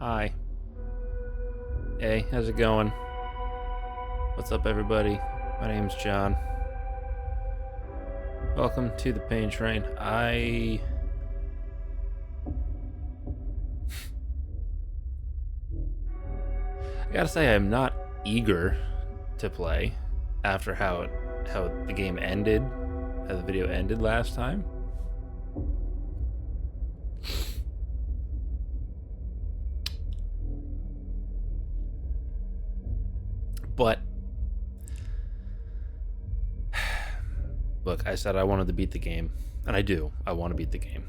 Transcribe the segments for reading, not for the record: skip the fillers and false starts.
Hi. Hey, how's it going? What's up, everybody? My name's John. Welcome to the Pain Train. I gotta say, I'm not eager to play after how the game ended, how the video ended last time. But look, I said I wanted to beat the game, and I do. I want to beat the game.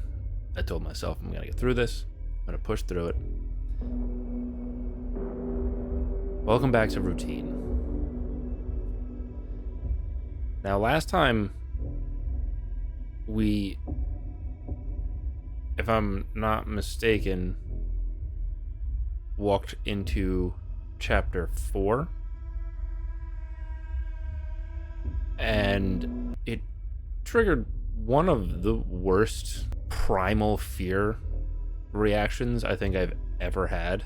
I told myself I'm gonna get through this. I'm gonna push through it. Welcome back to routine. Now, last time we, if I'm not mistaken, walked into chapter 4, and it triggered one of the worst primal fear reactions I think I've ever had,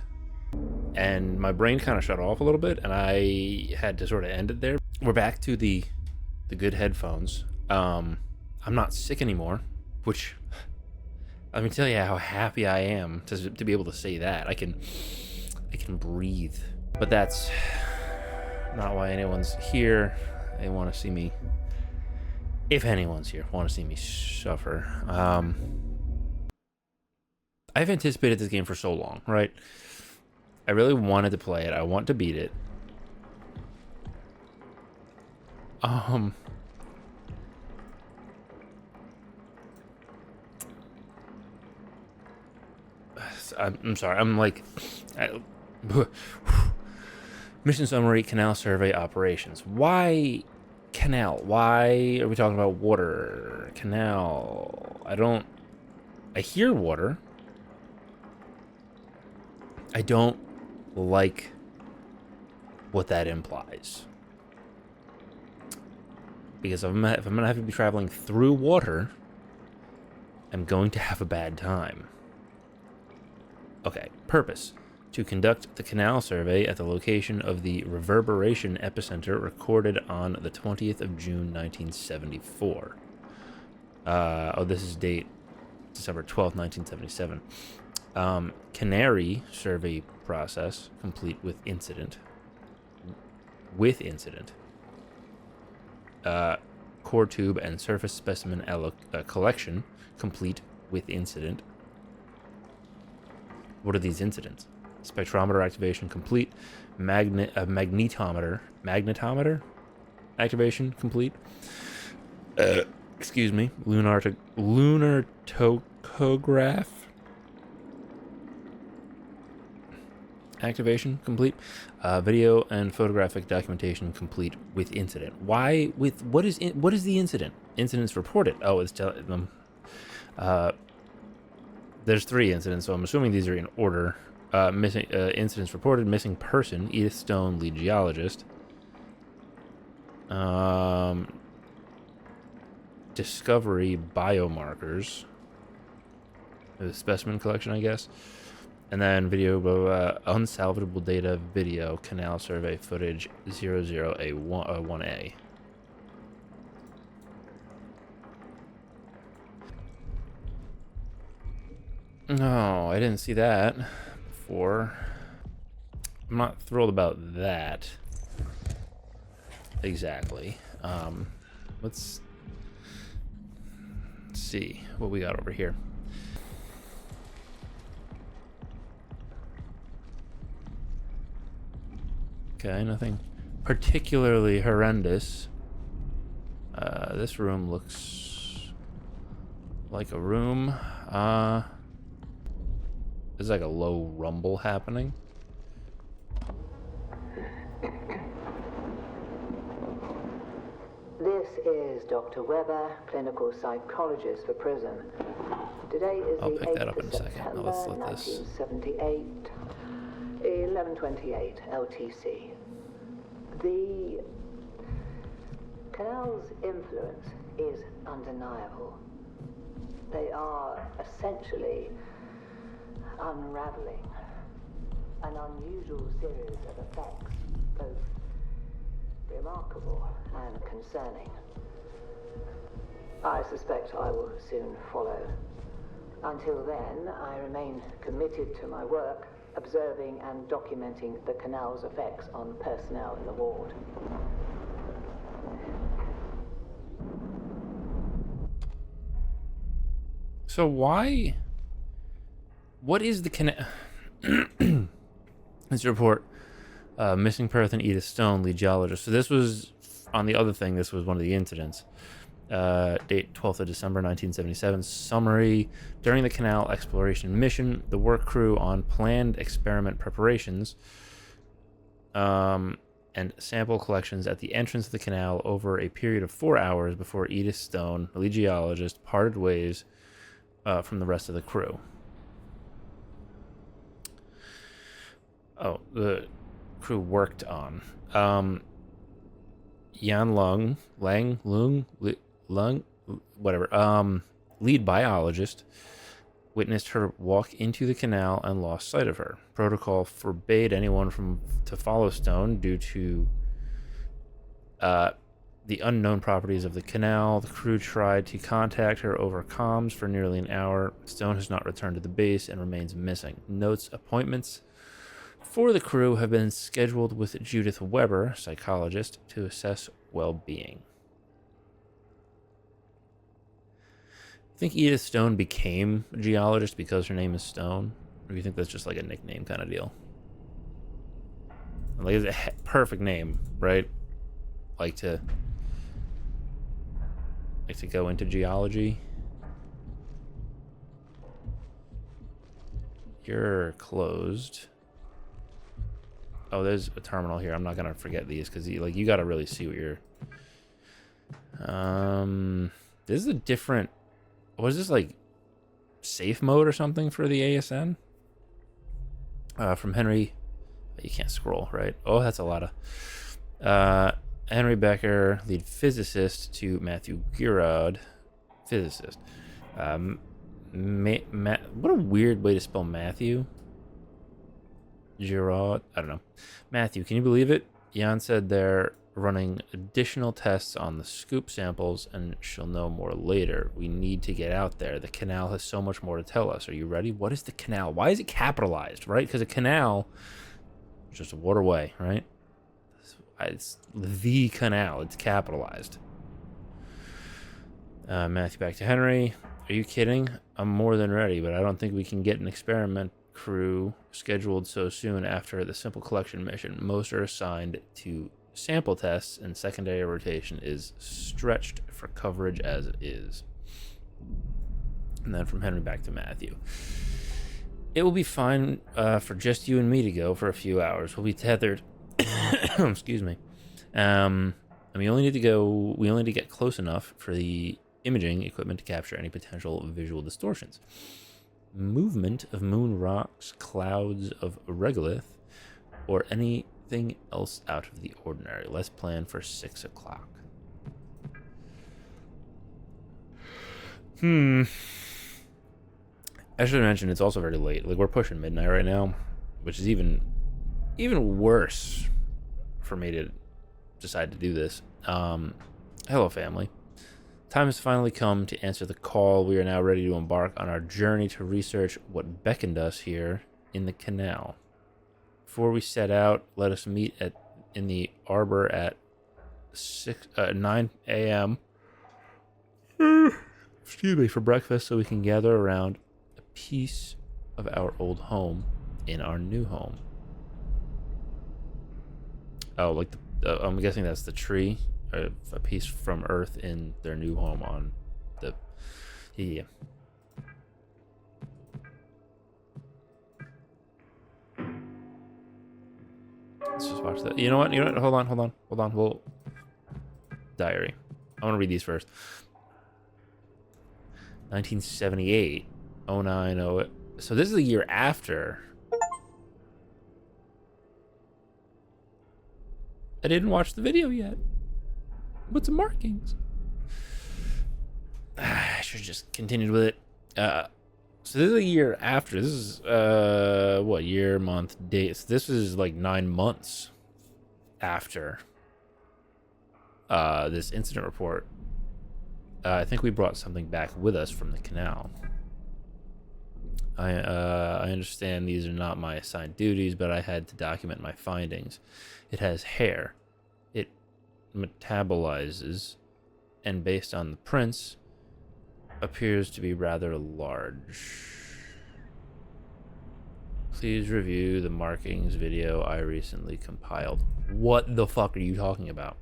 and my brain kind of shut off a little bit, and I had to sort of end it there. We're back to the good headphones. I'm not sick anymore, which, let me tell you how happy I am to be able to say that. I can breathe. But that's not why anyone's here. They want to see me, if anyone's here, want to see me suffer. I've anticipated this game for so long, right? I really wanted to play it. I want to beat it. I'm sorry. I'm like, mission summary: canal survey operations. Why canal? Why are we talking about water? Canal. I hear water. I don't like what that implies. Because if I'm gonna have to be traveling through water, I'm going to have a bad time. Okay, purpose: to conduct the canal survey at the location of the reverberation epicenter recorded on the 20th of June, 1974. This is date December 12th, 1977. Canary survey process complete with incident. Core tube and surface specimen collection complete with incident. What are these incidents? Spectrometer activation complete. Magnetometer activation complete. Excuse me. Lunar tachograph activation complete. Video and photographic documentation complete with incident. Why with what is the incident? Incidents reported. Oh, it's telling them. There's 3 incidents, so I'm assuming these are in order. Missing incidents reported: missing person, Edith Stone, lead geologist. Discovery biomarkers. The specimen collection, I guess. And then video, unsalvageable data, video, canal survey footage, 00A1A. No, I didn't see that before. I'm not thrilled about that. Exactly. Let's see what we got over here. Okay, nothing particularly horrendous. This room looks like a room. There's like a low rumble happening. This is Dr. Weber, clinical psychologist for prison. Today is I'll the pick that 8th up in of a second. Now let's September, let this. 1978, 11:28 LTC. The canal's influence is undeniable. They are essentially unraveling an unusual series of effects, both remarkable and concerning. I suspect I will soon follow. Until then, I remain committed to my work, observing and documenting the canal's effects on personnel in the ward. So why? What is the canal? This report, missing person Edith Stone, lead geologist. So this was on the other thing. This was one of the incidents. Date 12th of December 1977. Summary: during the canal exploration mission, the work crew on planned experiment preparations and sample collections at the entrance of the canal over a period of 4 hours before Edith Stone, the lead geologist, parted ways from the rest of the crew. Oh, the crew worked on. Yan Lung, whatever, lead biologist, witnessed her walk into the canal and lost sight of her. Protocol forbade anyone to follow Stone due to the unknown properties of the canal. The crew tried to contact her over comms for nearly an hour. Stone has not returned to the base and remains missing. Notes: appointments for the crew have been scheduled with Judith Weber, psychologist, to assess well-being. I think Edith Stone became a geologist because her name is Stone, or do you think that's just like a nickname kind of deal? Like, it's a perfect name, right? Like to go into geology. You're closed. Oh, there's a terminal here. I'm not gonna forget these because you gotta really see what you're. This is a different. Was this like safe mode or something for the ASN? From Henry. You can't scroll, right? Oh, that's a lot of. Henry Becker, lead physicist, to Matthew Girod, physicist. What a weird way to spell Matthew. Girod, I don't know. Matthew, can you believe it? Jan said they're running additional tests on the scoop samples, and she'll know more later. We need to get out there. The canal has so much more to tell us. Are you ready? What is the canal? Why is it capitalized, right? Because a canal is just a waterway, right? It's the canal. It's capitalized. Matthew back to Henry. Are you kidding? I'm more than ready, but I don't think we can get an experiment crew scheduled so soon after the simple collection mission. Most are assigned to sample tests, and secondary rotation is stretched for coverage as it is. And then from Henry back to Matthew. It will be fine for just you and me to go for a few hours. We'll be tethered. Excuse me. And we only need to get close enough for the imaging equipment to capture any potential visual distortions. Movement of moon rocks, clouds of regolith, or anything else out of the ordinary. Let's plan for 6 o'clock. I should mention it's also very late. Like, we're pushing midnight right now, which is even worse for me to decide to do this. Hello, family. Time has finally come to answer the call. We are now ready to embark on our journey to research what beckoned us here in the canal. Before we set out, let us meet in the arbor at 9 a.m. Excuse me, for breakfast, so we can gather around a piece of our old home in our new home. Oh, like I'm guessing that's the tree. A piece from Earth in their new home on the. Yeah. Let's just watch that. You know what? Hold on. We'll. Diary. I want to read these first. 1978. 09. So this is the year after. I didn't watch the video yet. What's the markings? I should have just continued with it. So this is a year after. This is what, year, month, dates. This is like 9 months after this incident report. I think we brought something back with us from the canal. I understand these are not my assigned duties, but I had to document my findings. It has hair. It metabolizes, and based on the prints, appears to be rather large. Please review the markings video I recently compiled. What the fuck are you talking about?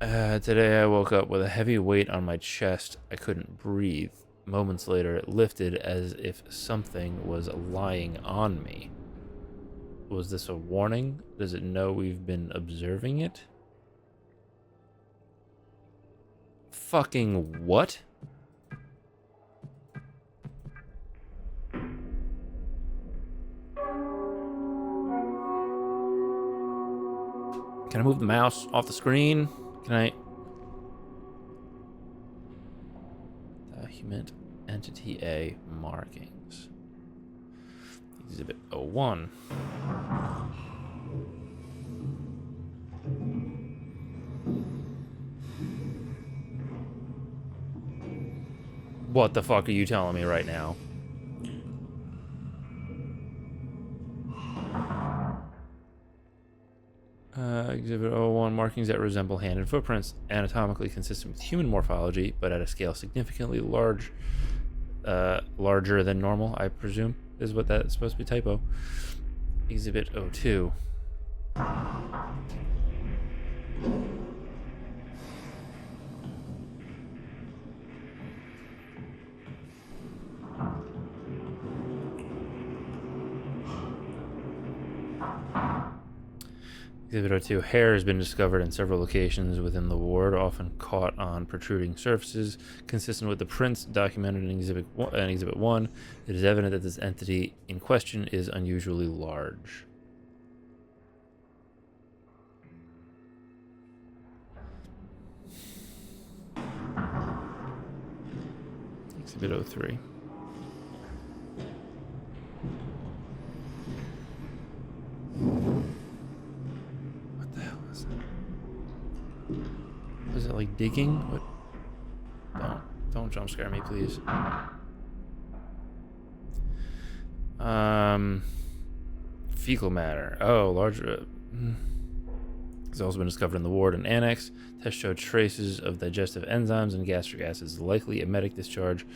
Today I woke up with a heavy weight on my chest. I couldn't breathe. Moments later, it lifted as if something was lying on me. Was this a warning? Does it know we've been observing it? Fucking what? Can I move the mouse off the screen? Can I? Document Entity A markings. Exhibit 01. What the fuck are you telling me right now? Exhibit 01, markings that resemble hand and footprints, anatomically consistent with human morphology, but at a scale significantly larger than normal, I presume, is what that's supposed to be. Typo. Exhibit 02. Exhibit 02. Hair has been discovered in several locations within the ward, often caught on protruding surfaces. Consistent with the prints documented in Exhibit 1, it is evident that this entity in question is unusually large. Exhibit 03. Is it like digging? What? Don't jump scare me, please. Fecal matter. Oh, larger. It's also been discovered in the ward and annex. Tests showed traces of digestive enzymes and gastric acids, likely emetic discharge.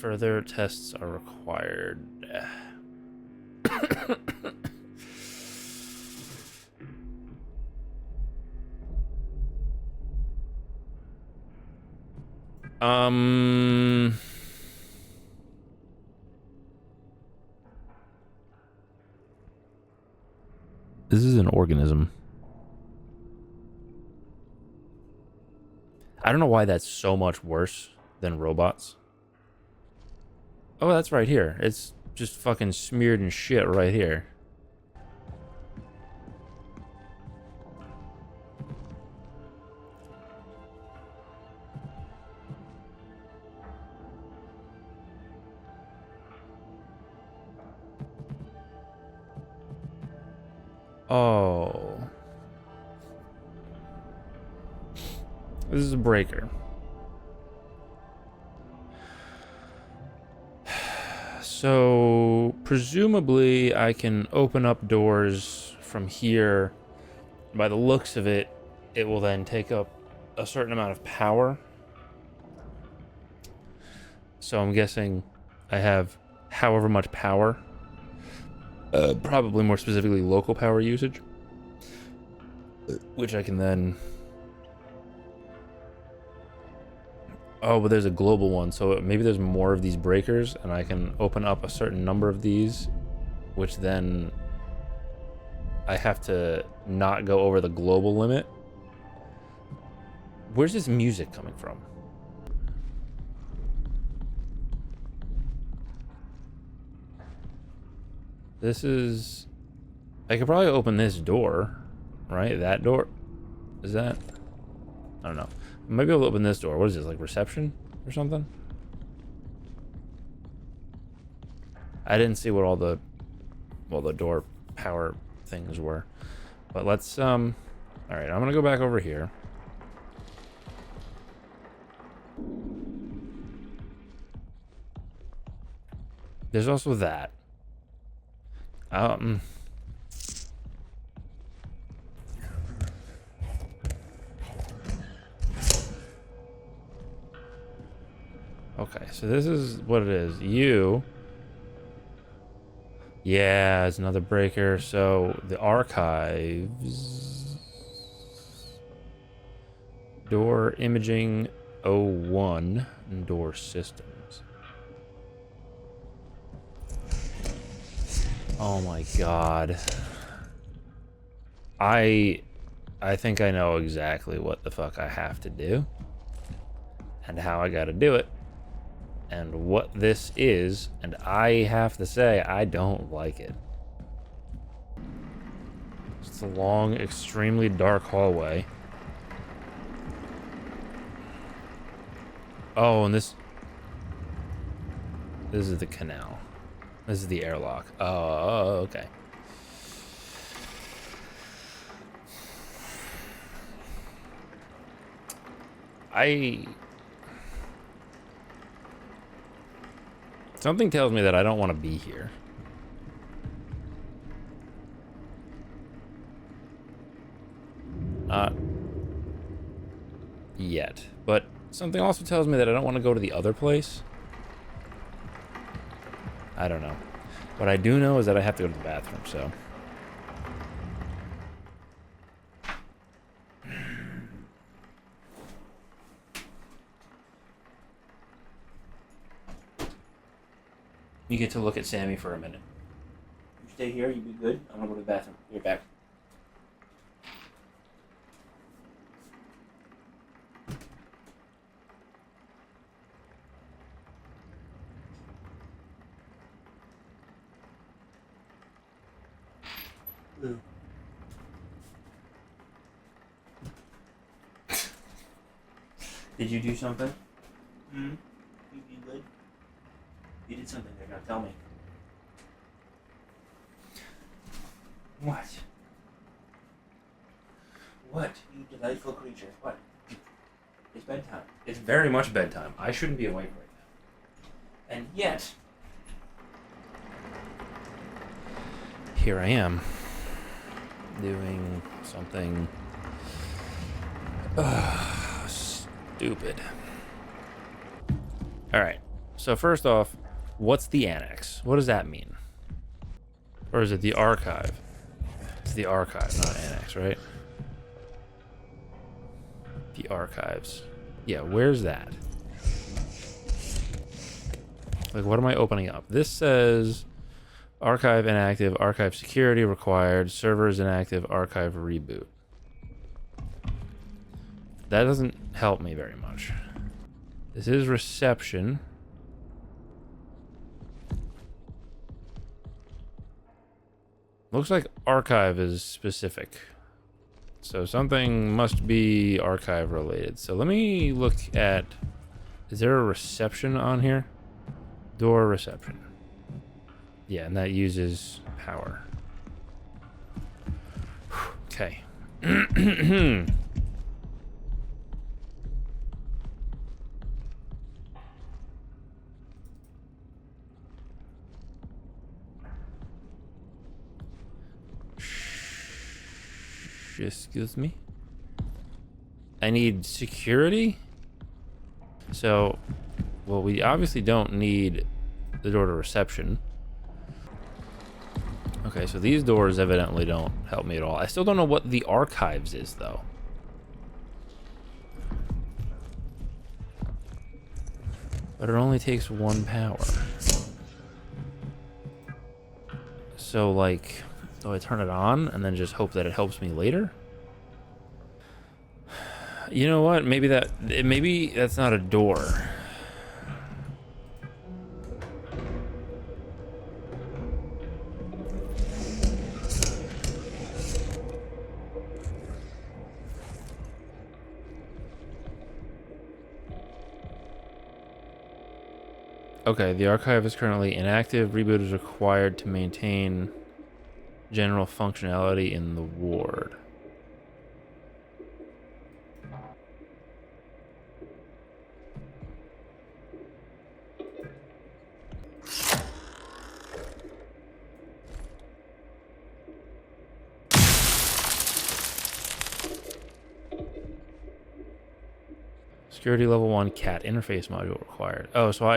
Further tests are required. This is an organism. I don't know why that's so much worse than robots. Oh, that's right here. It's just fucking smeared in shit right here. Oh. This is a breaker. So, presumably I can open up doors from here. By the looks of it, it will then take up a certain amount of power. So I'm guessing I have however much power. Probably more specifically local power usage, which I can then... Oh, but there's a global one, so maybe there's more of these breakers, and I can open up a certain number of these, which then I have to not go over the global limit. Where's this music coming from? This is... I could probably open this door, right? That door? Is that... I don't know. Maybe I'll open this door. What is this, like reception or something? I didn't see what all the, well, the door power things were. But let's, all right, I'm gonna go back over here. There's also that. Okay, so this is what it is. Yeah, it's another breaker. So the archives. Door imaging 01 and door systems. Oh my god. I think I know exactly what the fuck I have to do. And how I gotta do it. And what this is, and I have to say, I don't like it. It's a long, extremely dark hallway. Oh, and this is the canal. This is the airlock. Oh, okay. Something tells me that I don't want to be here. Not yet. But something also tells me that I don't want to go to the other place. I don't know. What I do know is that I have to go to the bathroom, so. You get to look at Sammy for a minute. You stay here, you be good. I'm gonna go to the bathroom. You're back. Ooh. Did you do something? You good? You did something there, now tell me. What? What, you delightful creature? What? It's bedtime. It's very much bedtime. I shouldn't be awake right now. And yet, here I am, doing something stupid. Alright, so first off, what's the annex? What does that mean? Or is it the archive? It's the archive, not annex, right? The archives. Yeah, where's that? Like, what am I opening up? This says archive inactive, archive security required, servers inactive, archive reboot. That doesn't help me very much. This is reception. Looks like archive is specific. So something must be archive related. So let me look at, is there a reception on here? Door reception. Yeah, and that uses power. Okay. Excuse me. I need security. So, well, we obviously don't need the door to reception. Okay, so these doors evidently don't help me at all. I still don't know what the archives is, though. But it only takes one power. So, like, do I turn it on and then just hope that it helps me later? You know what? Maybe that's not a door. Okay, the archive is currently inactive. Reboot is required to maintain general functionality in the ward. Security level 1 cat interface module required. Oh, so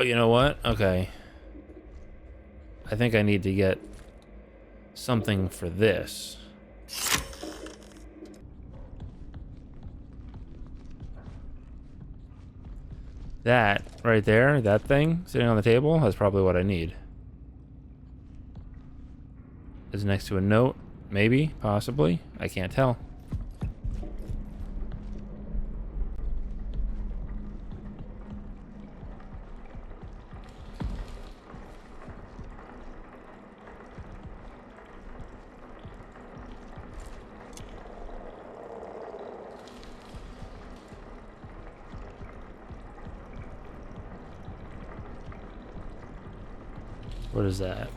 you know what? Okay. I think I need to get something for this. That right there, that thing sitting on the table, that's probably what I need. Is next to a note, maybe, possibly. I can't tell. What is that?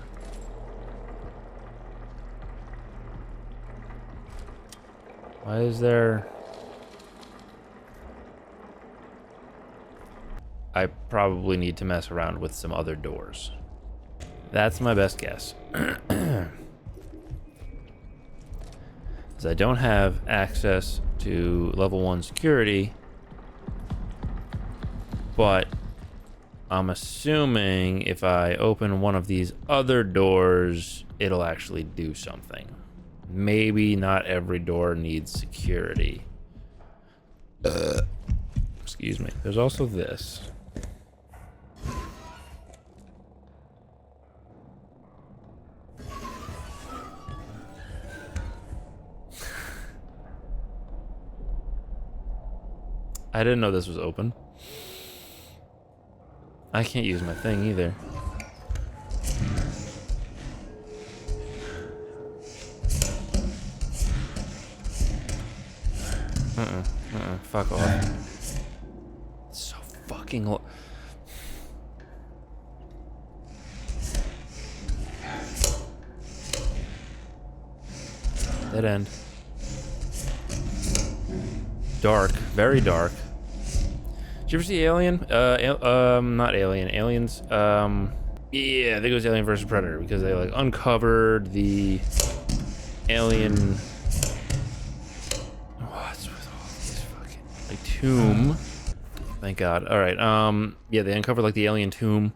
Why is there... I probably need to mess around with some other doors. That's my best guess. Because I don't have access to level 1 security, but I'm assuming if I open one of these other doors, it'll actually do something. Maybe not every door needs security. Excuse me. There's also this. I didn't know this was open. I can't use my thing either. Fuck off. It's so fucking low. Dead end. Dark. Very dark. Did you ever see Alien? Not Alien. Aliens. Yeah, I think it was Alien vs. Predator because they like uncovered the alien. What's with all these fucking like tomb? Thank God. All right. Yeah, they uncovered like the alien tomb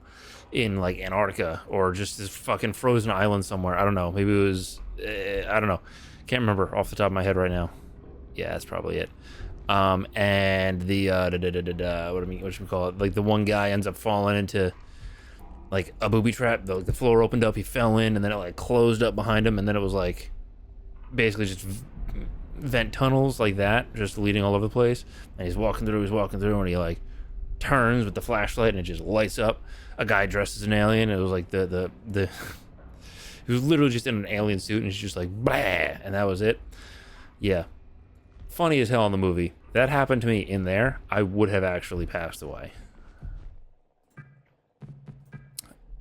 in like Antarctica or just this fucking frozen island somewhere. I don't know. Maybe it was. I don't know. Can't remember off the top of my head right now. Yeah, that's probably it. And the what should we call it? Like the one guy ends up falling into like a booby trap. The floor opened up, he fell in, and then it like closed up behind him, and then it was like basically just vent tunnels like that, just leading all over the place. And he's walking through, and he like turns with the flashlight, and it just lights up. A guy dressed as an alien. It was like the he was literally just in an alien suit, and he's just like blah, and that was it. Yeah. Funny as hell in the movie. That happened to me in there, I would have actually passed away.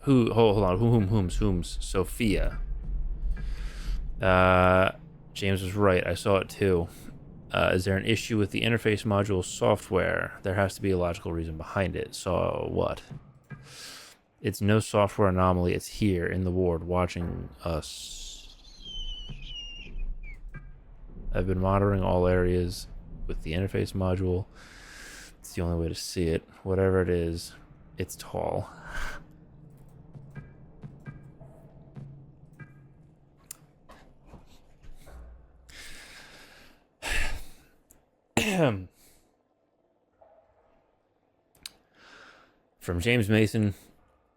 Hold on. Whom's? Sophia. James was right. I saw it too. Is there an issue with the interface module software? There has to be a logical reason behind it. So what? It's no software anomaly. It's here in the ward watching us. I've been monitoring all areas with the interface module. It's the only way to see it. Whatever it is, it's tall. From James Mason,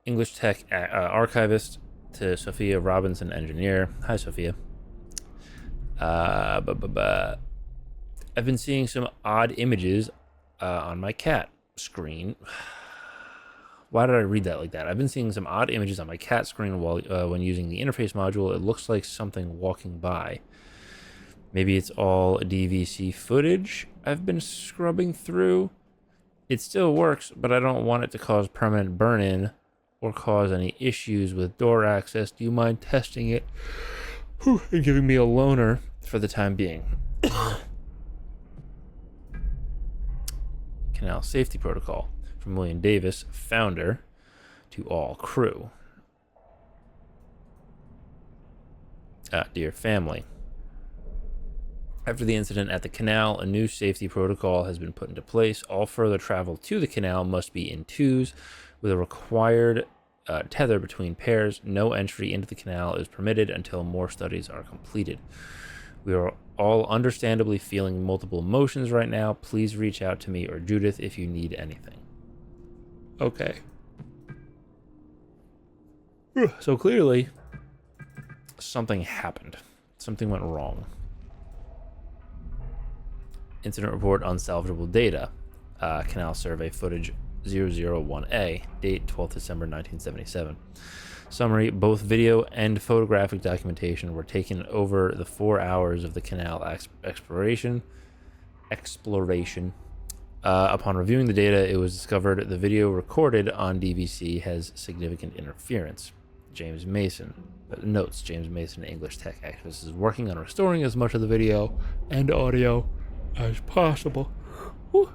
English Tech archivist, to Sophia Robinson, engineer. Hi, Sophia. I've been seeing some odd images on my cat screen. Why did I read that like that? I've been seeing some odd images on my cat screen while when using the interface module. It looks like something walking by. Maybe it's all DVC footage I've been scrubbing through. It still works, but I don't want it to cause permanent burn-in or cause any issues with door access. Do you mind testing it and giving me a loaner for the time being? Canal Safety Protocol from William Davis, founder, to all crew. Dear family, after the incident at the canal, a new safety protocol has been put into place. All further travel to the canal must be in twos with a required tether between pairs. No entry into the canal is permitted until more studies are completed. We are all understandably feeling multiple emotions right now. Please reach out to me or Judith if you need anything. Okay. So clearly, something happened. Something went wrong. Incident report, unsalvageable data. Canal survey footage 001A, date 12th December 1977. Summary, both video and photographic documentation were taken over the 4 hours of the canal exploration. Upon reviewing the data, it was discovered the video recorded on DVC has significant interference. James Mason notes, James Mason, English tech activist, is working on restoring as much of the video and audio as possible. Whew.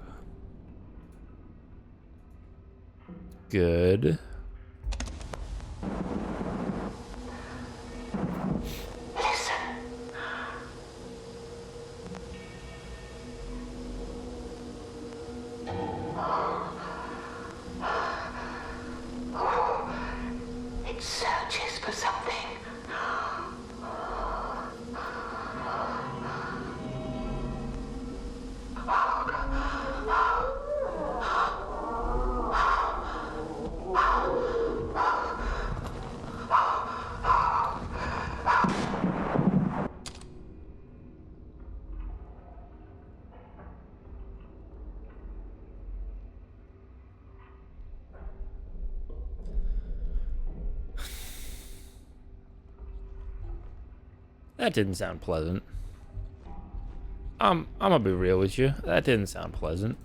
Good. It searches for something. That didn't sound pleasant. I'm gonna be real with you. That didn't sound pleasant.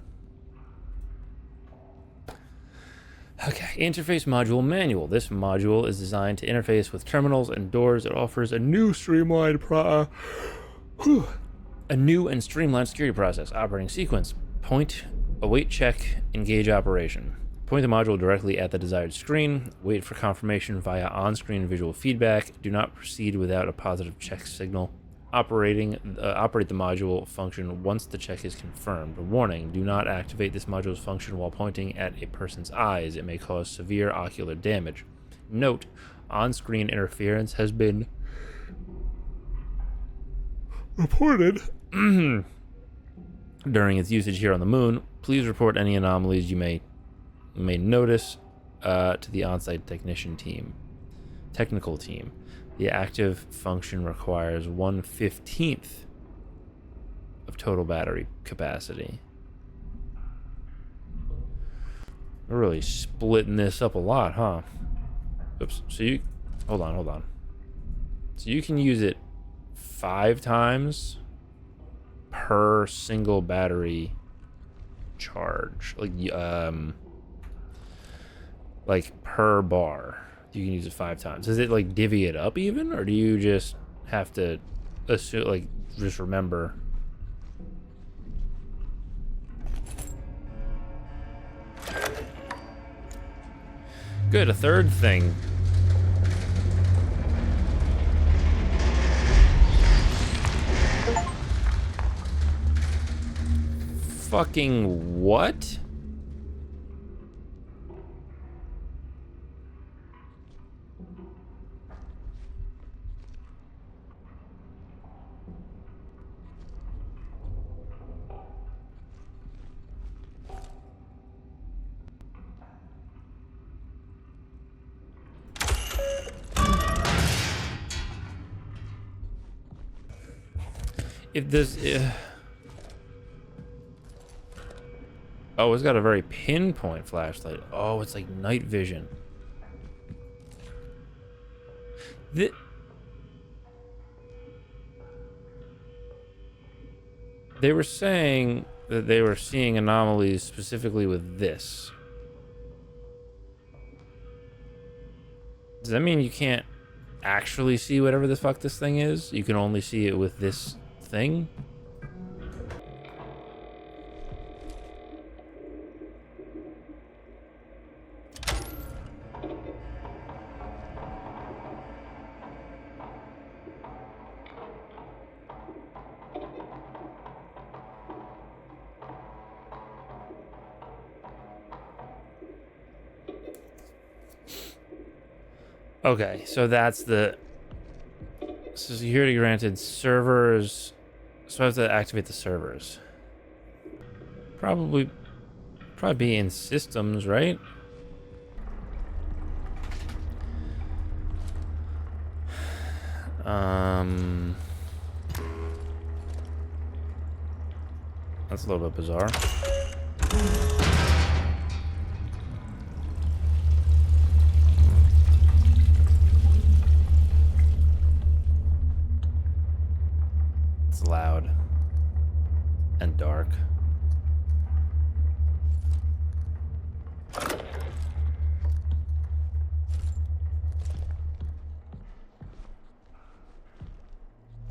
Okay, interface module manual. This module is designed to interface with terminals and doors. It offers a new and streamlined security process. Operating sequence: point, await check, engage operation. Point the module directly at the desired screen. Wait for confirmation via on-screen visual feedback. Do not proceed without a positive check signal. Operate the module function once the check is confirmed. Warning, do not activate this module's function while pointing at a person's eyes. It may cause severe ocular damage. Note, on-screen interference has been reported during its usage here on the moon. Please report any anomalies you may notice to the on-site technical team. The active function requires 1/15 of total battery capacity. We're really splitting this up a lot, huh? Oops. So you hold on. So you can use it 5 times per single battery charge, like per bar. You can use it 5 times. Does it like divvy it up even, or do you just have to assume, like, just remember? Good, a third thing. Fucking what? If this... Oh, it's got a very pinpoint flashlight. Oh, it's like night vision. They were saying that they were seeing anomalies specifically with this. Does that mean you can't actually see whatever the fuck this thing is? You can only see it with this thing? Okay, so that's the security granted servers. So I have to activate the servers. Probably be in systems, right? That's a little bit bizarre. It's loud and dark.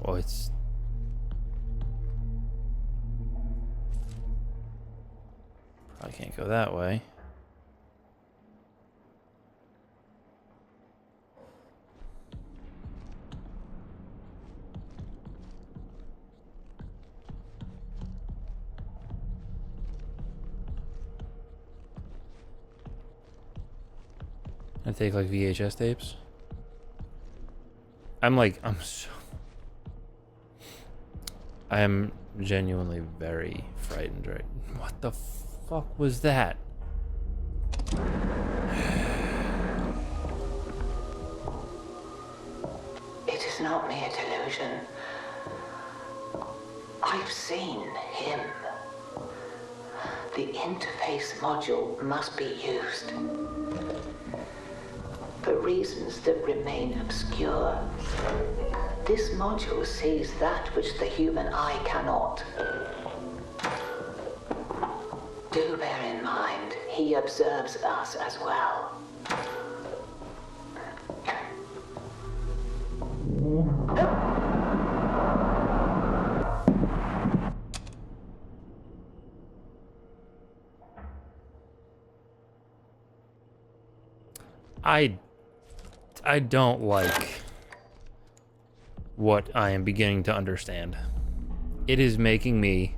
Oh, it's... Probably can't go that way. I take like VHS tapes. I'm genuinely very frightened right. What the fuck was that? It is not mere delusion. I've seen him. The interface module must be used. For reasons that remain obscure. This module sees that which the human eye cannot. Do bear in mind, he observes us as well. I don't like what I am beginning to understand. It is making me...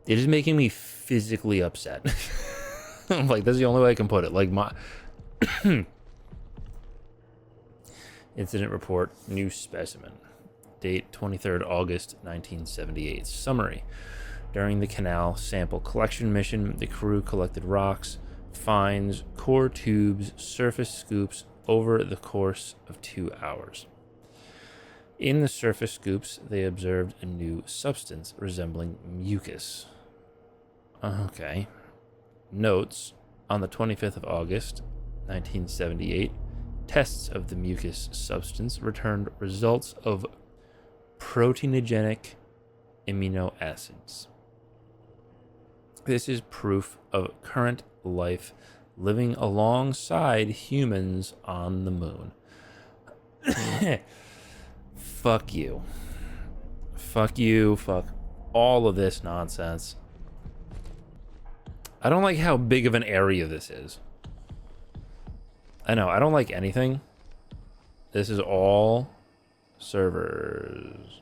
It is making me physically upset. I'm like, that's the only way I can put it. Like, my... Incident report, new specimen. Date 23rd August 1978. Summary. During the canal sample collection mission, the crew collected rocks, finds, core tubes, surface scoops over the course of 2 hours. In the surface scoops, they observed a new substance resembling mucus. Okay. Notes. On the 25th of August, 1978, tests of the mucus substance returned results of proteinogenic amino acids. This is proof of current life living alongside humans on the moon. Fuck you. Fuck you. Fuck all of this nonsense. I don't like how big of an area this is. I know, I don't like anything. This is all servers.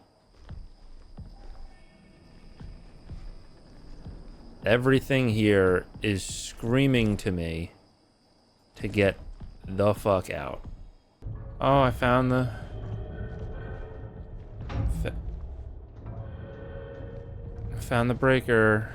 Everything here is screaming to me to get the fuck out. Oh, I found the... found the breaker.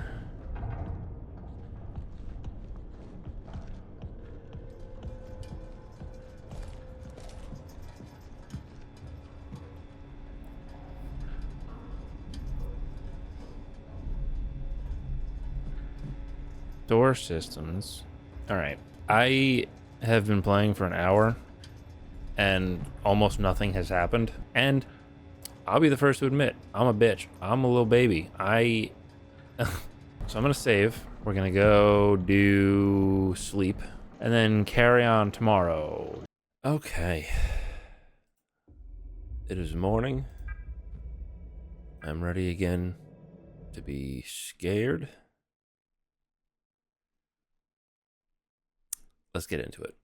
Door systems. Alright. I have been playing for an hour and almost nothing has happened. And I'll be the first to admit, I'm a bitch. I'm a little baby. So I'm gonna save. We're gonna go do sleep and then carry on tomorrow. Okay. It is morning. I'm ready again to be scared. Let's get into it.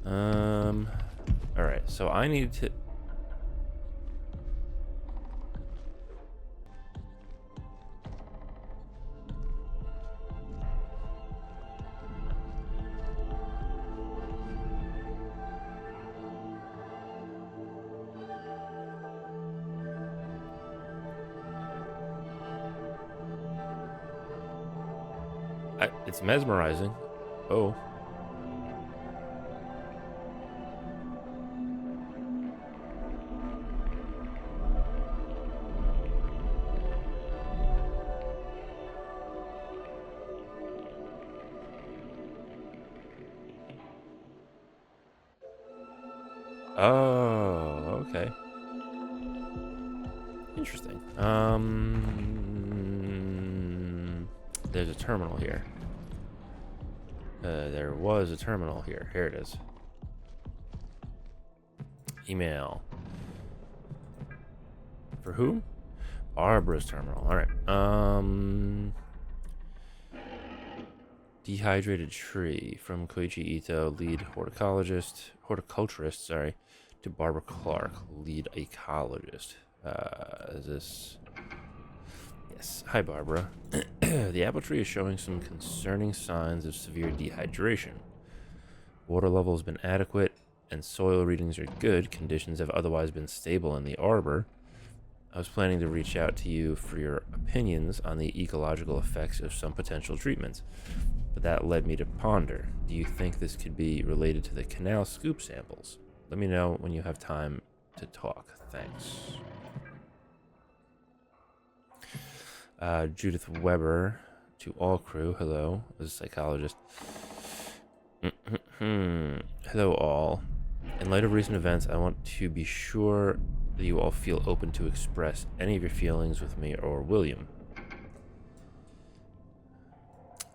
All right. So I need to. It's mesmerizing. Oh. Oh, okay. Interesting. There's a terminal here. There was a terminal here. Here it is. Email. For who? Barbara's terminal. All right. Dehydrated tree from Koichi Ito, lead horticulturist, sorry, to Barbara Clark, lead ecologist. Is this? Yes. Hi, Barbara. The apple tree is showing some concerning signs of severe dehydration. Water level has been adequate and soil readings are good. Conditions have otherwise been stable in the arbor. I was planning to reach out to you for your opinions on the ecological effects of some potential treatments, but that led me to ponder. Do you think this could be related to the canal scoop samples? Let me know when you have time to talk. Thanks. Judith Weber, to all crew, hello, as a psychologist. Hello all. In light of recent events, I want to be sure that you all feel open to express any of your feelings with me or William.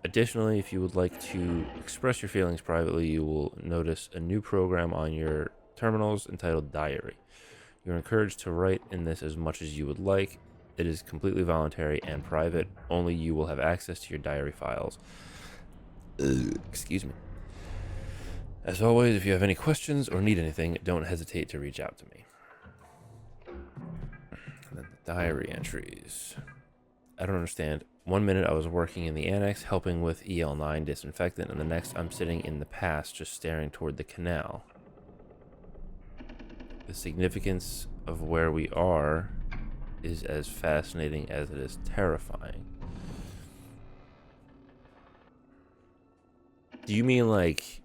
Additionally, if you would like to express your feelings privately, you will notice a new program on your terminals entitled Diary. You're encouraged to write in this as much as you would like. It is completely voluntary and private. Only you will have access to your diary files. Excuse me. As always, if you have any questions or need anything, don't hesitate to reach out to me. And then the diary entries. I don't understand. 1 minute I was working in the annex helping with EL9 disinfectant, and the next I'm sitting in the past just staring toward the canal. The significance of where we are is as fascinating as it is terrifying. Do you mean like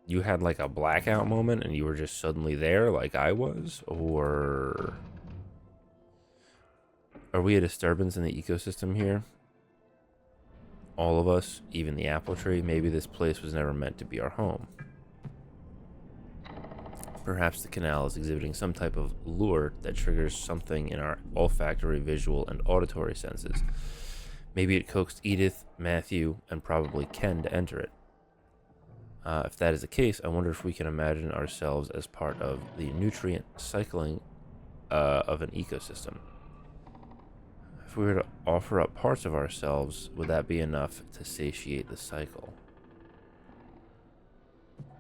you had like a blackout moment and you were just suddenly there like I was? Or are we a disturbance in the ecosystem here? All of us, even the apple tree, maybe this place was never meant to be our home. Perhaps the canal is exhibiting some type of lure that triggers something in our olfactory, visual, and auditory senses. Maybe it coaxed Edith, Matthew, and probably Ken to enter it. If that is the case, I wonder if we can imagine ourselves as part of the nutrient cycling of an ecosystem. If we were to offer up parts of ourselves, would that be enough to satiate the cycle?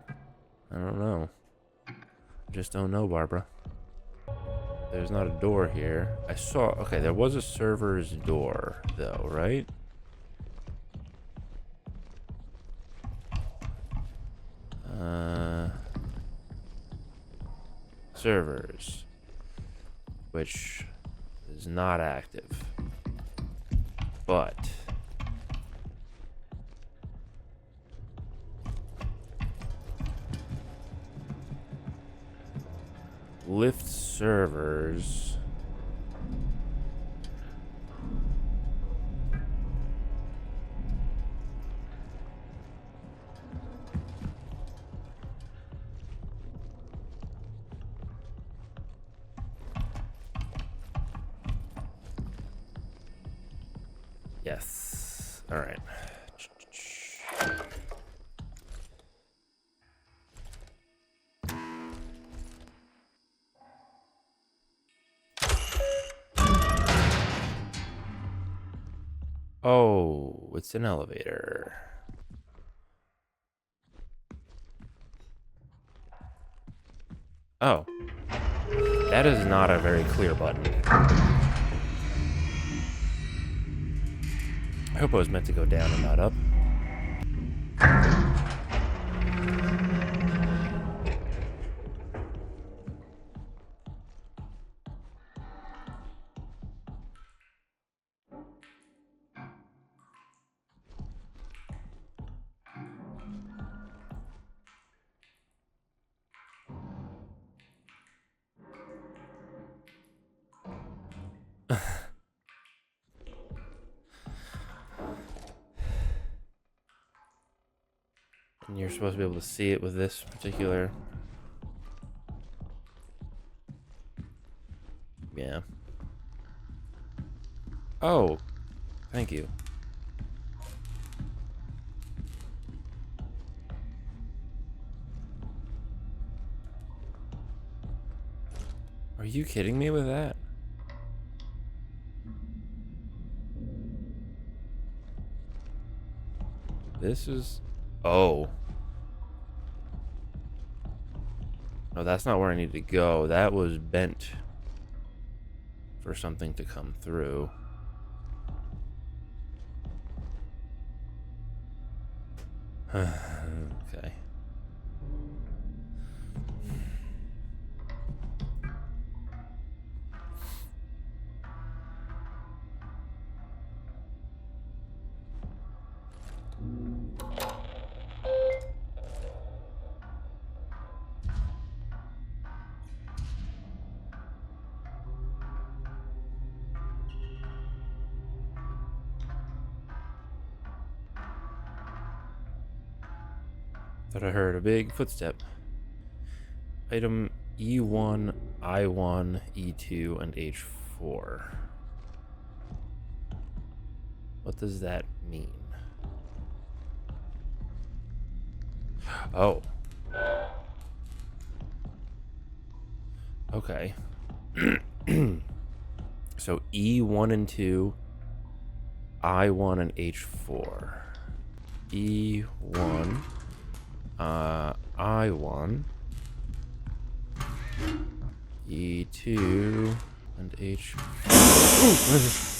I don't know. Just don't know, Barbara. There's not a door here. I saw... Okay, there was a server's door, though, right? Servers. Which is not active. But... lift servers. Yes. All right. Oh, it's an elevator. Oh. That is not a very clear button. I hope I was meant to go down and not up. And you're supposed to be able to see it with this particular... Yeah. Oh, thank you. Are you kidding me with that? This is... Oh. No, that's not where I need to go. That was bent for something to come through. Okay. Thought I heard a big footstep. Item E1, I1, E2, and H4. What does that mean? Oh. Okay. So E1 and 2, I1 and H4. E1, I1, E2, and H4.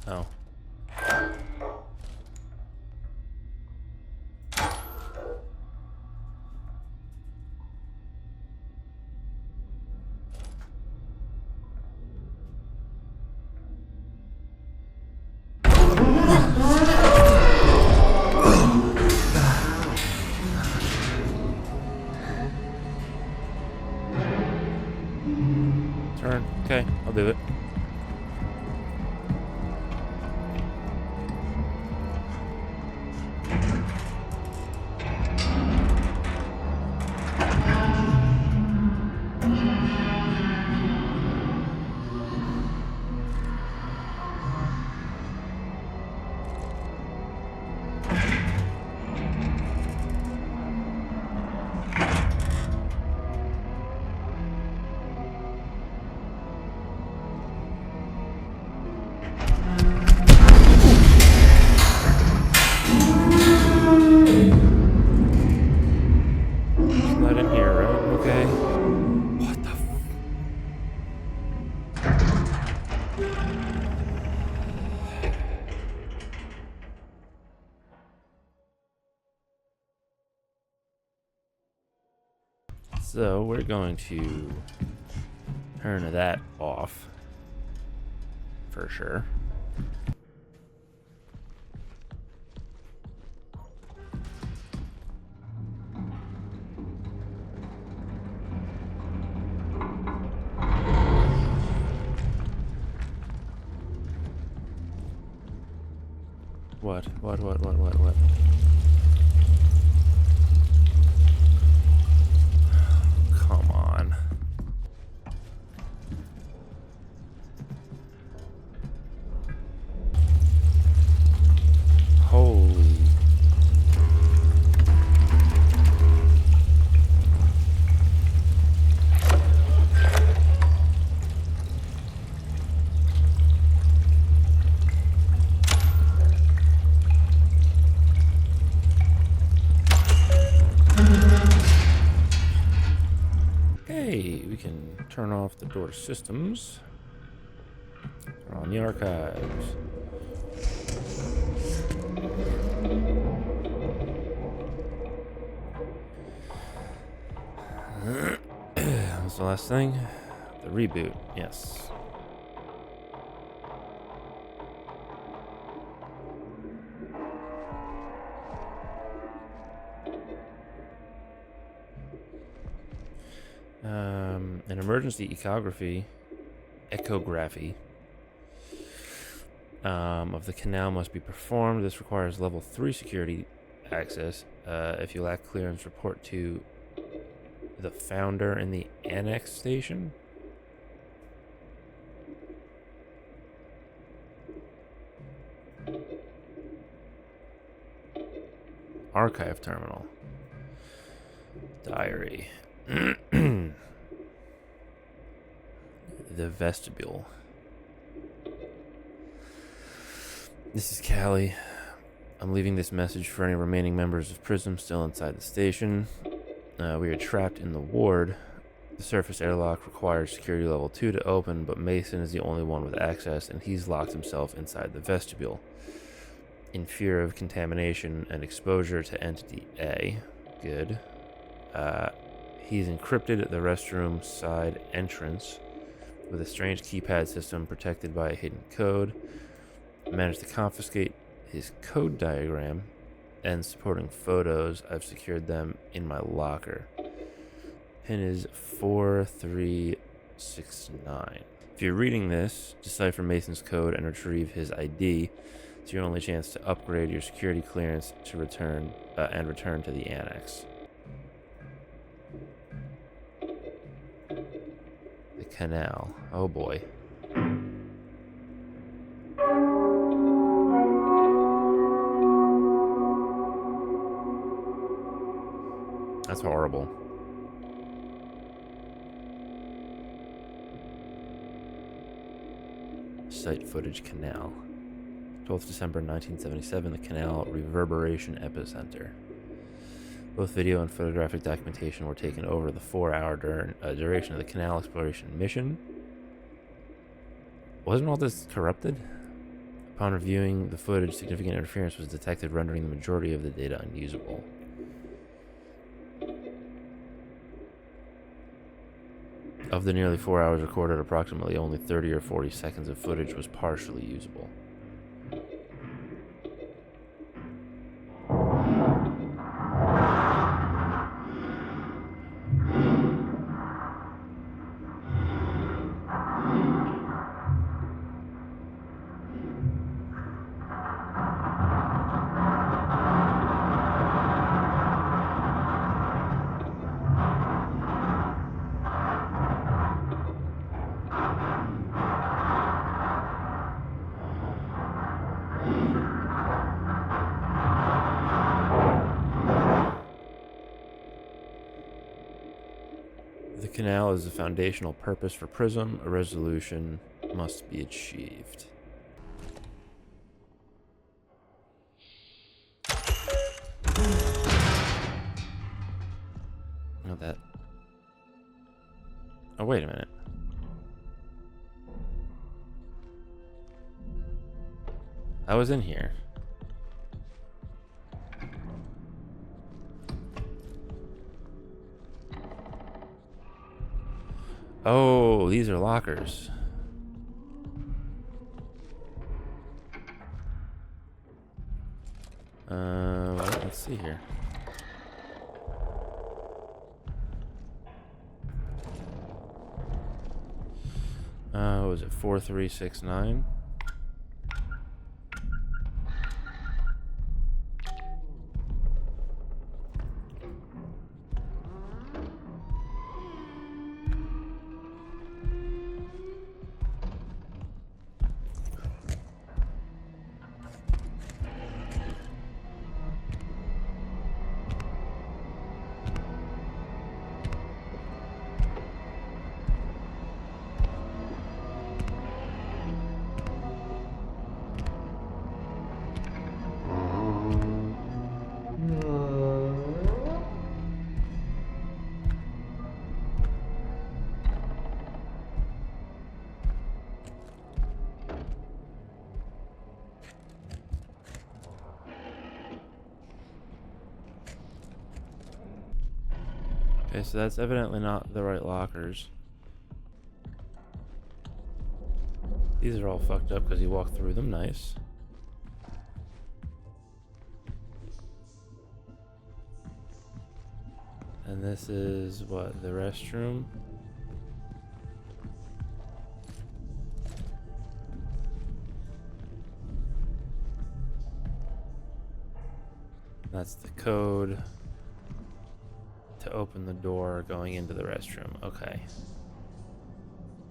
Oh. Turn. Okay, I'll do it. Not in here, right? Okay. What the f... So we're going to turn that off for sure. What? Come on. Holy. Okay, we can turn off the door systems. Turn on the archives. What's the last thing? The reboot, yes. An emergency ecography of the canal must be performed. This requires level 3 security access. If you lack clearance, report to the founder in the annex station. Archive terminal. Diary. The vestibule. This is Callie. I'm leaving this message for any remaining members of Prism still inside the station. We are trapped in the ward. The surface airlock requires security level 2 to open, but Mason is the only one with access, and he's locked himself inside the vestibule. In fear of contamination and exposure to Entity A. Good. He's encrypted the restroom side entrance with a strange keypad system protected by a hidden code. Managed to confiscate his code diagram and supporting photos. I've secured them in my locker. Pin is 4369. If you're reading this, decipher Mason's code and retrieve his ID. It's your only chance to upgrade your security clearance to return to the annex. The canal. Oh boy. That's horrible. Site footage canal. 12th December 1977, the canal reverberation epicenter. Both video and photographic documentation were taken over the 4-hour duration of the canal exploration mission. Wasn't all this corrupted? Upon reviewing the footage, significant interference was detected, rendering the majority of the data unusable. Of the nearly 4 hours recorded, approximately only 30 or 40 seconds of footage was partially usable. The canal is the foundational purpose for Prism. A resolution must be achieved. Not that. Oh, wait a minute. I was in here. Oh, these are lockers. Let's see here. What was it? 4369. Okay, so that's evidently not the right lockers. These are all fucked up because he walked through them. Nice. And this is what? The restroom? That's the code to open the door going into the restroom. Okay.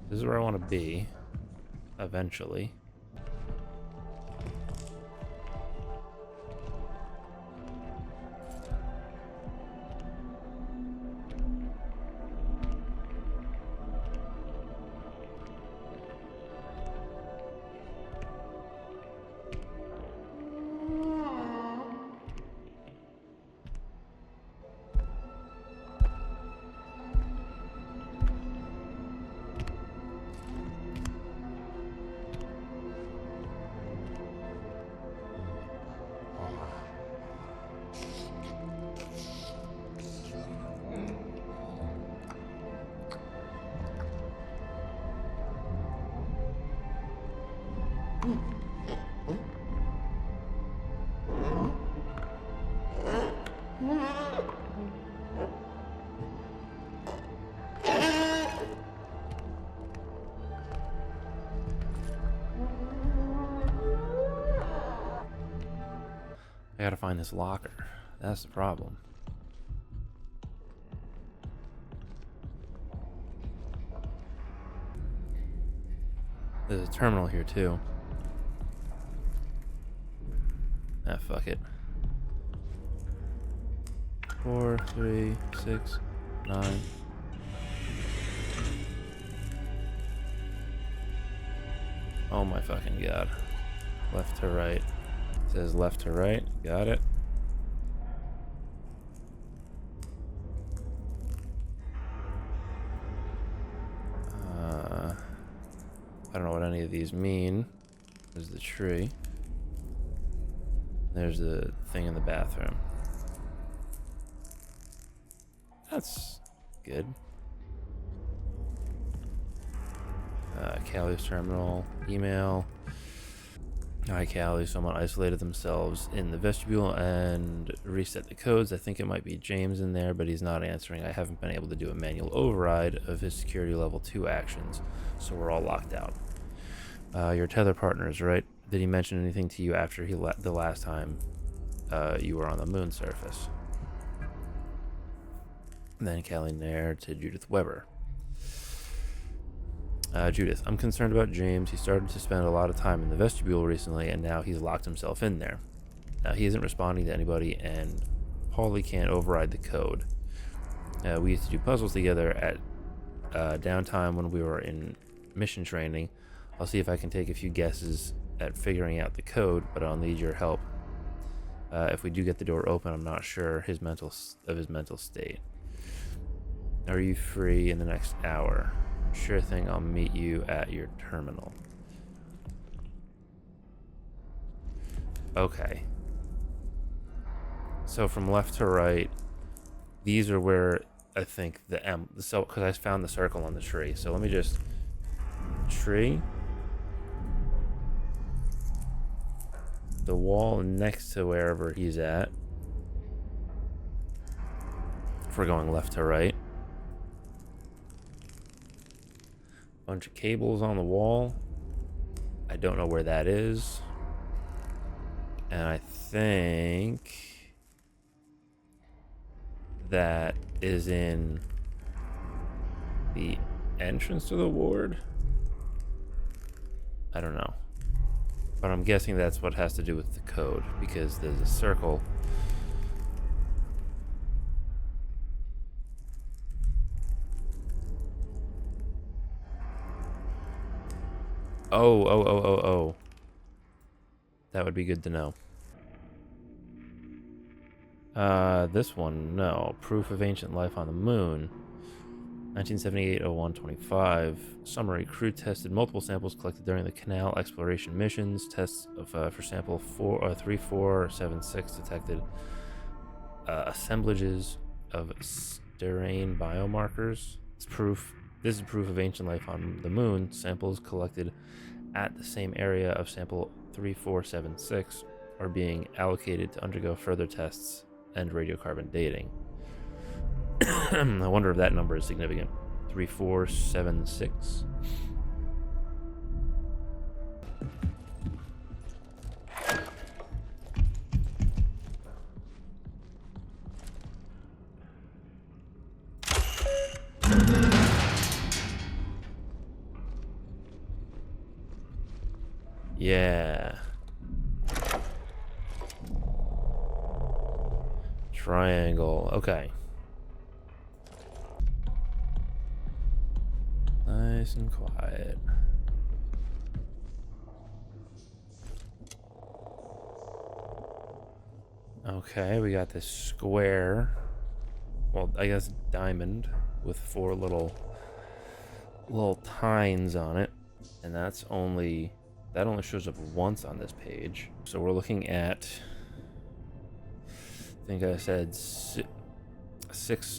This is where I want to be eventually. I gotta find this locker. That's the problem. There's a terminal here too. Ah, fuck it. 4, 3, 6, 9. Oh my fucking god. Left to right. It says left to right. Got it. I don't know what any of these mean. There's the tree. There's the thing in the bathroom. That's good. Callie's terminal. Email. Hi, Callie. Someone isolated themselves in the vestibule and reset the codes. I think it might be James in there, but he's not answering. I haven't been able to do a manual override of his security level 2 actions, so we're all locked out. Your tether partners, right? Did he mention anything to you after the last time you were on the moon surface? And then Callie Nair to Judith Weber. Judith, I'm concerned about James. He started to spend a lot of time in the vestibule recently, and now he's locked himself in there. Now, he isn't responding to anybody, and Paulie can't override the code. We used to do puzzles together at downtime when we were in mission training. I'll see if I can take a few guesses at figuring out the code, but I'll need your help. If we do get the door open, I'm not sure his mental state. Are you free in the next hour? Sure thing, I'll meet you at your terminal. Okay. So from left to right, these are where I think so because I found the circle on the tree. So let me just tree, the wall next to wherever he's at. If we're going left to right, bunch of cables on the wall. I don't know where that is, and I think that is in the entrance to the ward. I don't know, but I'm guessing that's what has to do with the code, because there's a circle. Oh. That would be good to know. This one, no. Proof of ancient life on the moon. 1978-01-25. Summary. Crew tested multiple samples collected during the canal exploration missions. Tests for sample 3476 detected assemblages of sterane biomarkers. This is proof of ancient life on the moon. Samples collected at the same area of sample 3476 are being allocated to undergo further tests and radiocarbon dating. I wonder if that number is significant. 3476. Yeah. Triangle. Okay. Nice and quiet. Okay, we got this square. Well, I guess diamond with 4 little tines on it, and that only shows up once on this page. So we're looking at, I think I said 6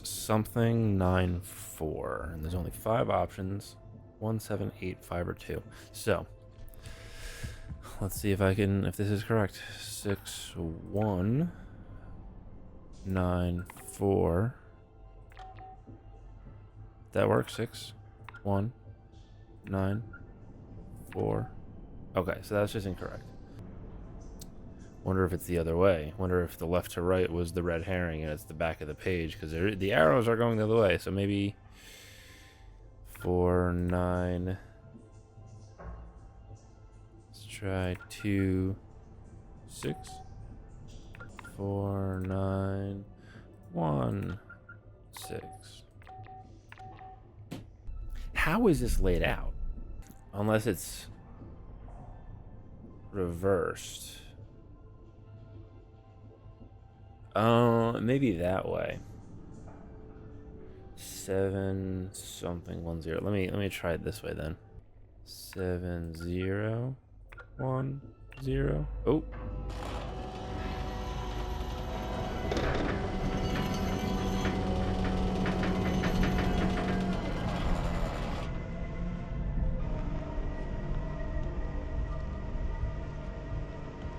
something 9 4, and there's only 5 options: 1 7 8 5 or 2. So let's see if this is correct. 6 1 9 4. That works. 6 1 9 4. Okay, so that's just incorrect. Wonder if it's the other way. Wonder if the left to right was the red herring and it's the back of the page, because the arrows are going the other way. So maybe 4 9. Let's try 2 6 4 9 1 6. How is this laid out? Unless it's reversed. Maybe that way. 7 something 1 0. Let me try it this way then. 7 0 1 0. Oh.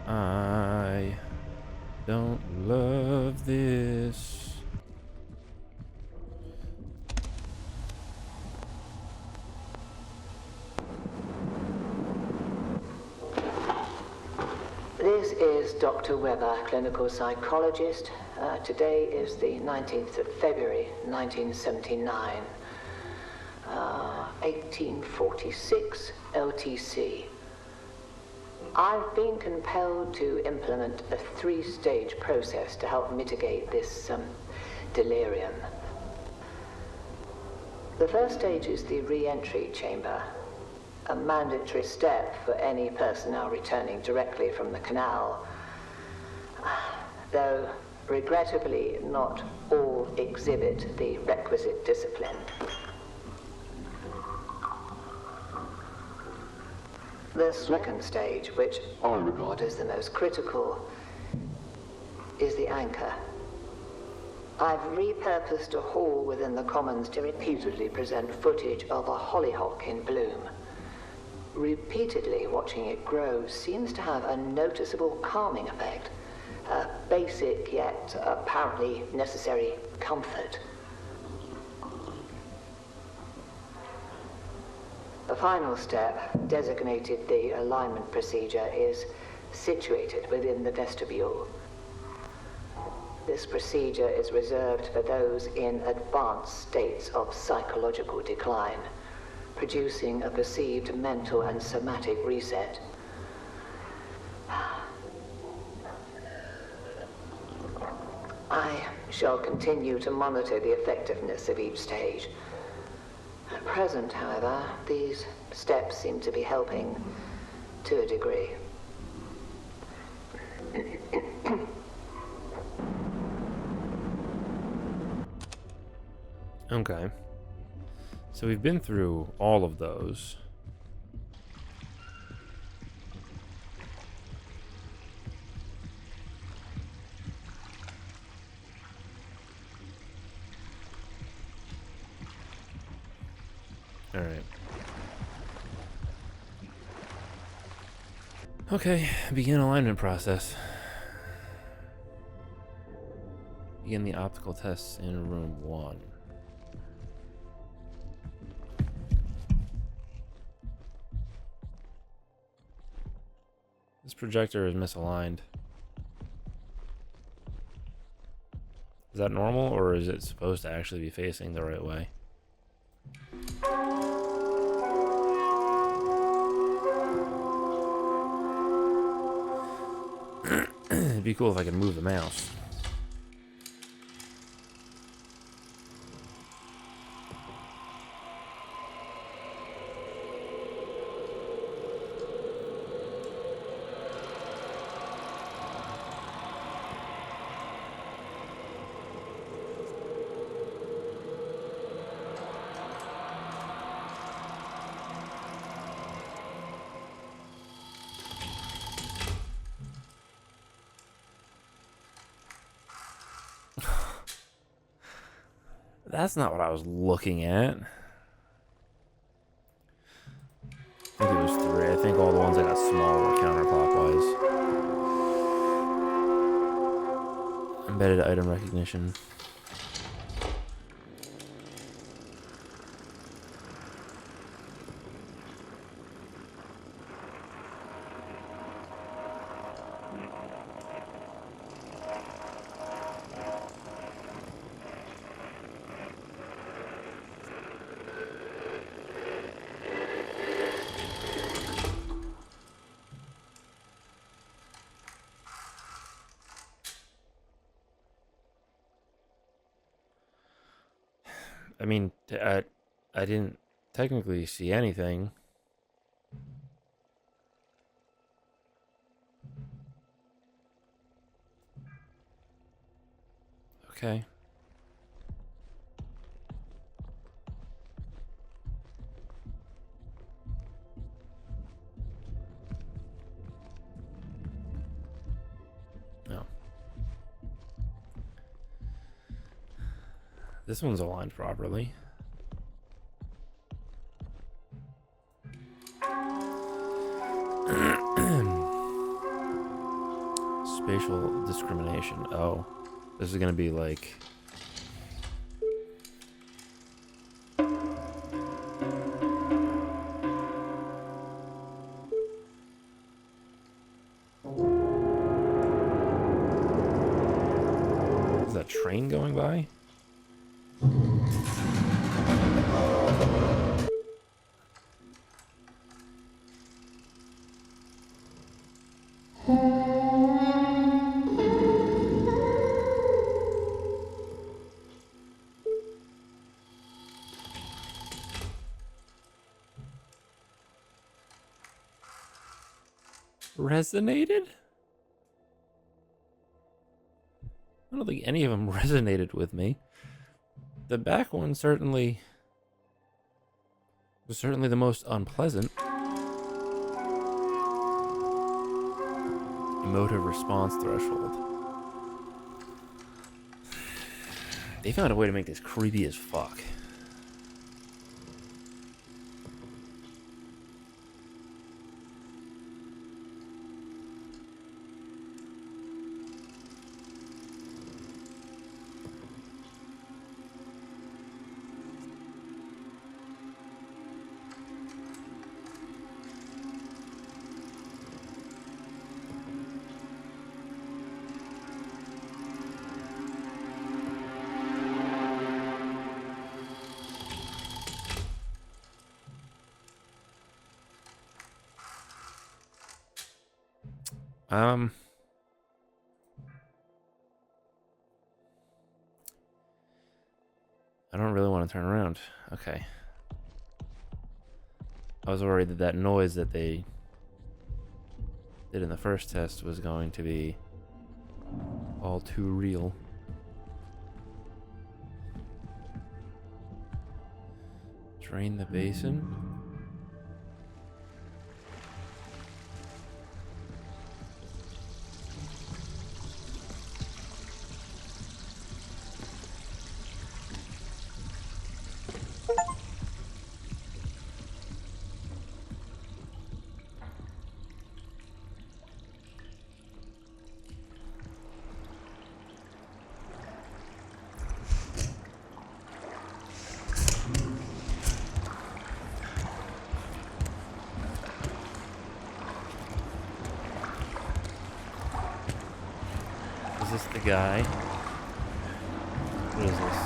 I don't love this. This is Dr. Weber, clinical psychologist. Today is the 19th of February, 1979. 1846 LTC. I've been compelled to implement a 3-stage process to help mitigate this delirium. The first stage is the re-entry chamber, a mandatory step for any personnel returning directly from the canal, though regrettably not all exhibit the requisite discipline. The second stage, which I regard as the most critical, is the anchor. I've repurposed a hall within the Commons to repeatedly present footage of a hollyhock in bloom. Repeatedly watching it grow seems to have a noticeable calming effect. A basic yet apparently necessary comfort. The final step, designated the alignment procedure, is situated within the vestibule. This procedure is reserved for those in advanced states of psychological decline, producing a perceived mental and somatic reset. I shall continue to monitor the effectiveness of each stage. At present, however, these steps seem to be helping to a degree. Okay. So we've been through all of those. All right. Okay, begin alignment process. Begin the optical tests in room 1. This projector is misaligned. Is that normal, or is it supposed to actually be facing the right way? It'd be cool if I could move the mouse. That's not what I was looking at. I think it was 3. I think all the ones that got small were counterclockwise. Embedded item recognition. I mean, I didn't technically see anything. Okay. No. This one's aligned properly. Spatial discrimination. Oh, this is gonna be like... Is that a train going by? Resonated? I don't think any of them resonated with me. The back one was certainly the most unpleasant. Emotive response threshold. They found a way to make this creepy as fuck. I don't really want to turn around. Okay. I was worried that that noise that they did in the first test was going to be all too real. Drain the basin. Is this the guy? What is this?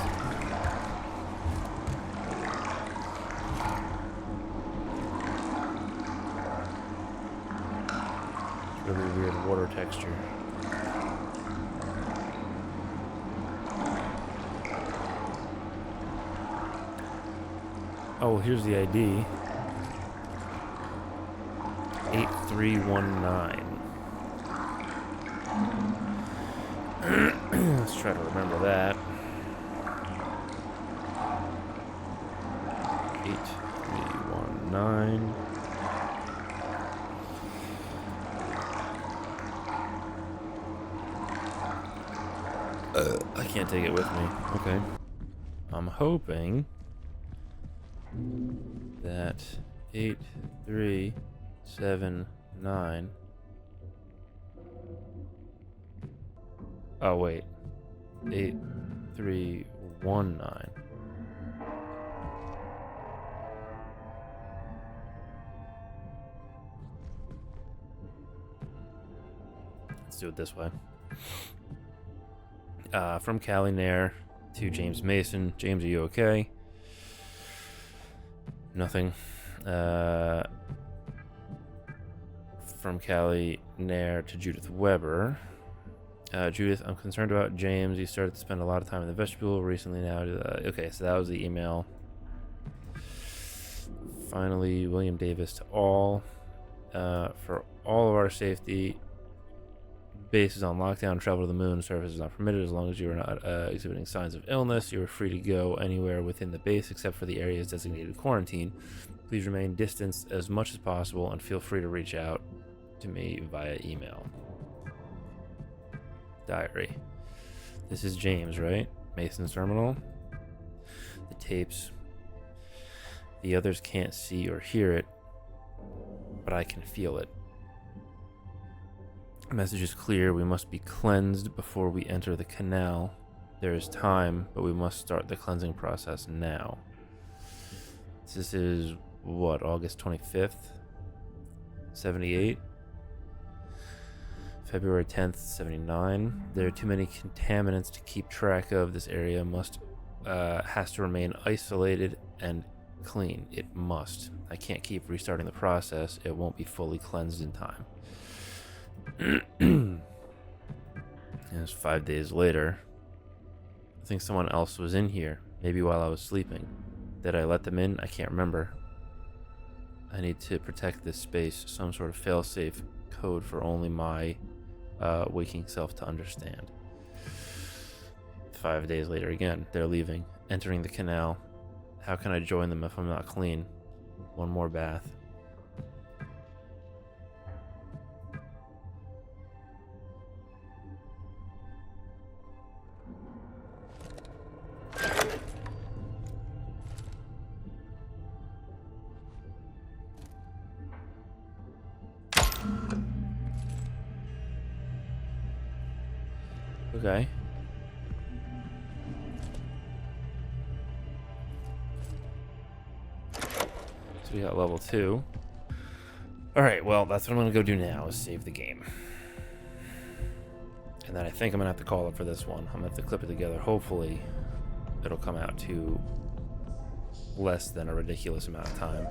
Really weird water texture. Oh, here's the ID. 8319. Let's try to remember that. 8319. I can't take it with me. Okay. I'm hoping that 8379. Oh wait. 8319. Let's do it this way. From Callie Nair to James Mason. James, are you okay? Nothing. From Callie Nair to Judith Weber. Judith, I'm concerned about James. He started to spend a lot of time in the vestibule recently now. Okay, so that was the email. Finally, William Davis to all. For all of our safety, base is on lockdown. Travel to the moon. Service is not permitted as long as you are not exhibiting signs of illness. You are free to go anywhere within the base except for the areas designated quarantine. Please remain distanced as much as possible and feel free to reach out to me via email. Diary. This is James, right? Mason's terminal. The tapes. The others can't see or hear it, but I can feel it. The message is clear. We must be cleansed before we enter the canal. There is time, but we must start the cleansing process now. This is what, August 25th? 78? February 10th, 79. There are too many contaminants to keep track of. This area has to remain isolated and clean. It must. I can't keep restarting the process. It won't be fully cleansed in time. And it's 5 days later. I think someone else was in here, maybe while I was sleeping. Did I let them in? I can't remember. I need to protect this space, some sort of failsafe code for only my waking self to understand. 5 days later again, they're leaving, entering the canal. How can I join them if I'm not clean? One more bath. Okay. So we got level 2. Alright, well, that's what I'm going to go do now, is save the game. And then I think I'm going to have to call it for this one. I'm going to have to clip it together. Hopefully, it'll come out to less than a ridiculous amount of time.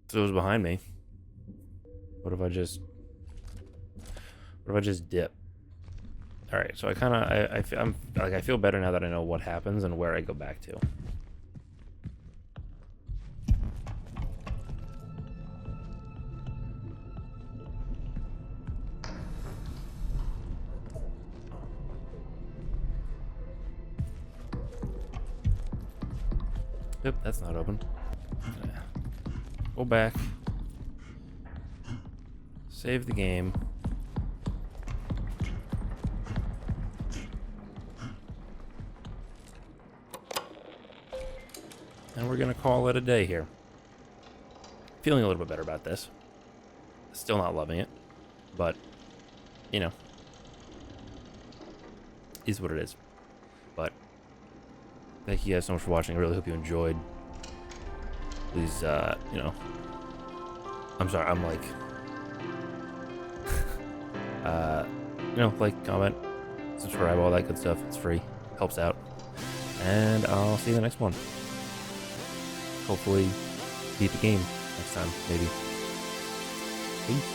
So it was behind me. What if I just dip? All right, so I feel better now that I know what happens and where I go back to. Yep, that's not open. Go back. Save the game. And we're gonna call it a day here. Feeling a little bit better about this. Still not loving it, but you know, is what it is. But thank you guys so much for watching. I really hope you enjoyed. Please, you know, I'm sorry, I'm like, you know, like, comment, subscribe, all that good stuff. It's free, helps out. And I'll see you in the next one. Hopefully, beat the game next time, maybe. Peace.